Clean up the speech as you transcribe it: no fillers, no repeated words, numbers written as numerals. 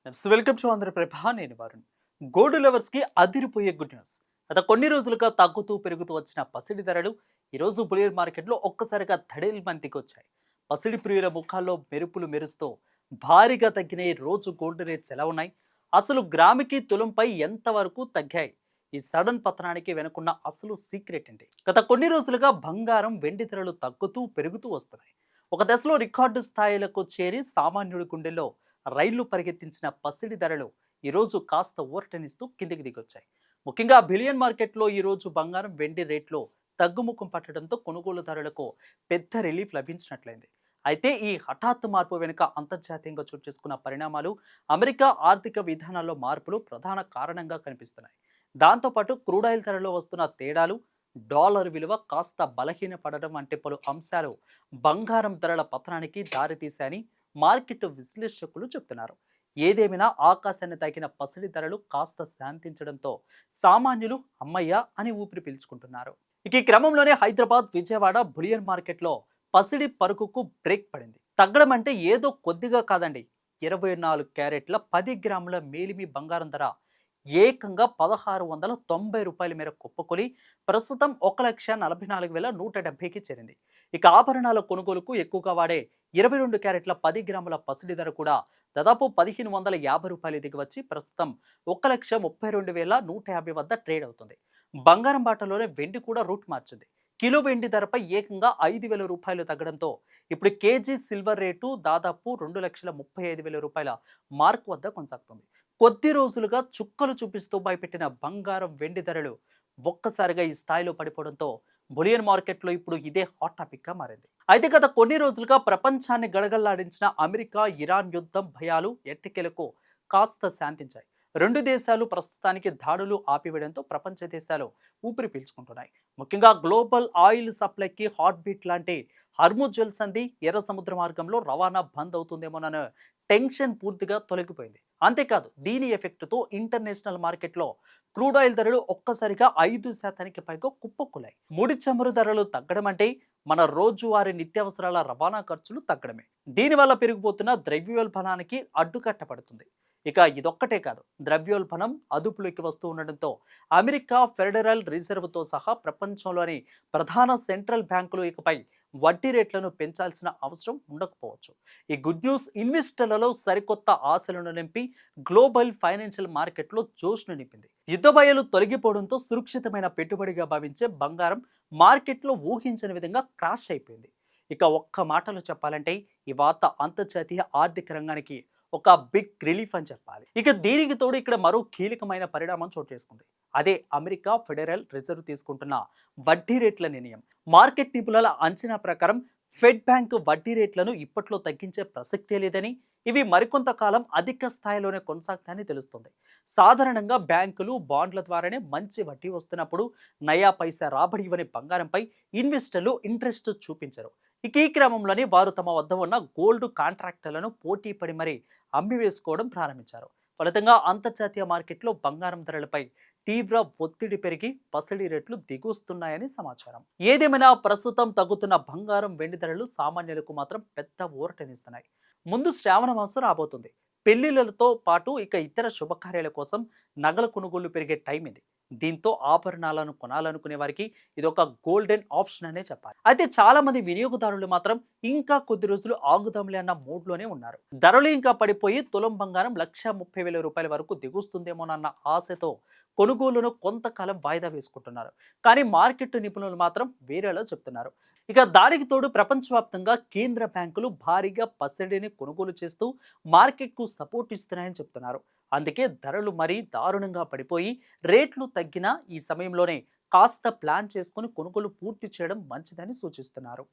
Welcome to Andhraprabha. నేను Varun. Gold lovers కి అదిరిపోయే గుడ్ న్యూస్. గత కొన్ని రోజులుగా తగ్గుతూ పెరుగుతూ వచ్చిన పసిడి ధరలు ఈరోజు బులియన్ మార్కెట్లో ఒక్కసారిగా ధడేల్ మంతికి వచ్చాయి. పసిడి ప్రియుల ముఖాల్లో మెరుపులు మెరుస్తూ భారీగా తగ్గిన ఈ రోజు గోల్డ్ రేట్స్ ఎలా ఉన్నాయి, అసలు గ్రాముకి తులంపై ఎంత వరకు తగ్గాయి, ఈ సడన్ పతనానికి వెనుకున్న అసలు సీక్రెట్ ఏంటి? గత కొన్ని రోజులుగా బంగారం వెండి ధరలు తగ్గుతూ పెరుగుతూ వస్తున్నాయి. ఒక దశలో రికార్డు స్థాయిలకు చేరి సామాన్యుడి గుండెల్లో రైళ్లు పరిగెత్తించిన పసిడి ధరలు ఈరోజు కాస్త ఊరటనిస్తూ కిందికి దిగొచ్చాయి. ముఖ్యంగా బిలియన్ మార్కెట్లో ఈరోజు బంగారం వెండి రేట్లో తగ్గుముఖం పట్టడంతో కొనుగోలుదారులకు పెద్ద రిలీఫ్ లభించినట్లయింది. అయితే ఈ హఠాత్తు మార్పు వెనుక అంతర్జాతీయంగా చోటు చేసుకున్న పరిణామాలు, అమెరికా ఆర్థిక విధానాల్లో మార్పులు ప్రధాన కారణంగా కనిపిస్తున్నాయి. దాంతోపాటు క్రూడాయిల్ ధరలో వస్తున్న తేడాలు, డాలర్ విలువ కాస్త బలహీనపడడం వంటి పలు అంశాలు బంగారం ధరల పతనానికి దారితీశాయని మార్కెట్ విశ్లేషకులు చెబుతున్నారు. ఏదేమైనా ఆకాశాన్ని తాకిన పసిడి ధరలు కాస్త శాంతించడంతో సామాన్యులు అమ్మయ్య అని ఊపిరి పీల్చుకుంటున్నారు. ఇక ఈ క్రమంలోనే హైదరాబాద్, విజయవాడ బులియన్ మార్కెట్లో పసిడి పరుకుకు బ్రేక్ పడింది. తగ్గడం అంటే ఏదో కొద్దిగా కాదండి. 24 క్యారెట్ల 10 గ్రాముల మేలిమి బంగారం ధర ఏకంగా రూ. 1690 మేర కుప్పకొలి ప్రస్తుతం 1,44,170కి చేరింది. ఇక ఆభరణాల కొనుగోలుకు ఎక్కువగా వాడే 22 క్యారెట్ల 10 గ్రాముల పసిడి ధర కూడా దాదాపు రూ. 1,550 దిగి వచ్చి ప్రస్తుతం 1,32,150 వద్ద ట్రేడ్ అవుతుంది. బంగారం బాటలోనే వెండి కూడా రూట్ మార్చింది. కిలో వెండి ధరపై ఏకంగా రూ. 5,000 తగ్గడంతో ఇప్పుడు కేజీ సిల్వర్ రేటు దాదాపు రూ. 2,35,000 మార్క్ వద్ద కొనసాగుతుంది. కొద్ది రోజులుగా చుక్కలు చూపిస్తూ భయపెట్టిన బంగారం వెండి ధరలు ఒక్కసారిగా ఈ స్థాయిలో పడిపోవడంతో బులియన్ మార్కెట్లో ఇప్పుడు ఇదే హాట్ టాపిక్ గా మారింది. అయితే గత కొన్ని రోజులుగా ప్రపంచాన్ని గడగల్లాడించిన అమెరికా ఇరాన్ యుద్ధం భయాలు ఎట్టకేలకు కాస్త శాంతించాయి. రెండు దేశాలు ప్రస్తుతానికి దాడులు ఆపివేయడంతో ప్రపంచ దేశాలు ఊపిరి పీల్చుకుంటున్నాయి. ముఖ్యంగా గ్లోబల్ ఆయిల్ సప్లైకి హాట్ బీట్ లాంటి హర్ముజల్ సంధి, ఎర్ర సముద్ర మార్గంలో రవాణా బంద్ అవుతుందేమోనన్న టెన్షన్ పూర్తిగా తొలగిపోయింది. అంతేకాదు దీని ఎఫెక్ట్తో ఇంటర్నేషనల్ మార్కెట్లో క్రూడ్ ఆయిల్ ధరలు ఒక్కసారిగా 5% పైగా కుప్పకులాయి. ముడి చమురు ధరలు తగ్గడం అంటే మన రోజువారీ నిత్యావసరాల రవాణా ఖర్చులు తగ్గడమే. దీనివల్ల పెరిగిపోతున్న ద్రవ్యోల్బణానికి అడ్డుకట్ట పడుతుంది. ఇక ఇదొక్కటే కాదు, ద్రవ్యోల్బణం అదుపులోకి వస్తూ ఉండడంతో అమెరికా ఫెడరల్ రిజర్వ్తో సహా ప్రపంచంలోని ప్రధాన సెంట్రల్ బ్యాంకులు ఇకపై వడ్డీ రేట్లను పెంచాల్సిన అవసరం ఉండకపోవచ్చు. ఈ గుడ్ న్యూస్ ఇన్వెస్టర్లలో సరికొత్త ఆశలను నింపి గ్లోబల్ ఫైనాన్షియల్ మార్కెట్లో జోష్ను నింపింది. యుద్ధ భయాలు తొలగిపోవడంతో సురక్షితమైన పెట్టుబడిగా భావించే బంగారం మార్కెట్లో ఊహించని విధంగా క్రాష్ అయిపోయింది. ఇక ఒక్క మాటలో చెప్పాలంటే ఈ వార్త అంతర్జాతీయ ఆర్థిక రంగానికి ఒక బిగ్ రిలీఫ్ అని చెప్పాలి. ఇక దీనికి తోడు ఇక్కడ మరో కీలకమైన పరిణామం చోటు చేసుకుంది. అదే అమెరికా ఫెడరల్ రిజర్వ్ తీసుకుంటున్న వడ్డీ రేట్ల నిర్ణయం. మార్కెట్ నిపుణుల అంచనా ప్రకారం ఫెడ్ బ్యాంక్ వడ్డీ రేట్లను ఇప్పట్లో తగ్గించే ప్రసక్తే లేదని, ఇవి మరికొంత కాలం అధిక స్థాయిలోనే కొనసాగుతాయని తెలుస్తుంది. సాధారణంగా బ్యాంకులు బాండ్ల ద్వారానే మంచి వడ్డీ వస్తున్నప్పుడు నయా పైసా రాబడి ఇవ్వని బంగారంపై ఇన్వెస్టర్లు ఇంట్రెస్ట్ చూపించరు. ఇక ఈ క్రమంలోనే వారు తమ వద్ద ఉన్న గోల్డ్ కాంట్రాక్టులను పోటీ పడి మరీ అమ్మివేసుకోవడం ప్రారంభించారు. ఫలితంగా అంతర్జాతీయ మార్కెట్లో బంగారం ధరలపై తీవ్ర ఒత్తిడి పెరిగి పసిడి రేట్లు దిగుస్తున్నాయని సమాచారం. ఏదేమైనా ప్రస్తుతం తగ్గుతున్న బంగారం వెండి ధరలు సామాన్యులకు మాత్రం పెద్ద ఊరటనిస్తున్నాయి. ముందు శ్రావణ మాసం రాబోతుంది. పెళ్లిళ్లతో పాటు ఇక ఇతర శుభకార్యాల కోసం నగల కొనుగోలు పెరిగే టైం ఇది. దీంతో ఆభరణాలను కొనాలనుకునే వారికి ఇది ఒక గోల్డెన్ ఆప్షన్ అనే చెప్పాలి. అయితే చాలా మంది వినియోగదారులు మాత్రం ఇంకా కొద్ది రోజులు ఆగుదాంలే అన్న మూడ్లోనే ఉన్నారు. ధరలు ఇంకా పడిపోయి తులం బంగారం రూ. 1,30,000 వరకు దిగుస్తుందేమోనన్న ఆశతో కొనుగోలును కొంతకాలం వాయిదా వేసుకుంటున్నారు. కానీ మార్కెట్ నిపుణులు మాత్రం వేరేలా చెప్తున్నారు. ఇక దానికి తోడు ప్రపంచవ్యాప్తంగా కేంద్ర బ్యాంకులు భారీగా పసిడిని కొనుగోలు చేస్తూ మార్కెట్కు సపోర్ట్ ఇస్తున్నాయని చెప్తున్నారు. అందుకే ధరలు మరీ దారుణంగా పడిపోయి రేట్లు తగ్గిన ఈ సమయంలోనే కాస్త ప్లాన్ చేసుకుని కొనుగోలు పూర్తి చేయడం మంచిదని సూచిస్తున్నారు.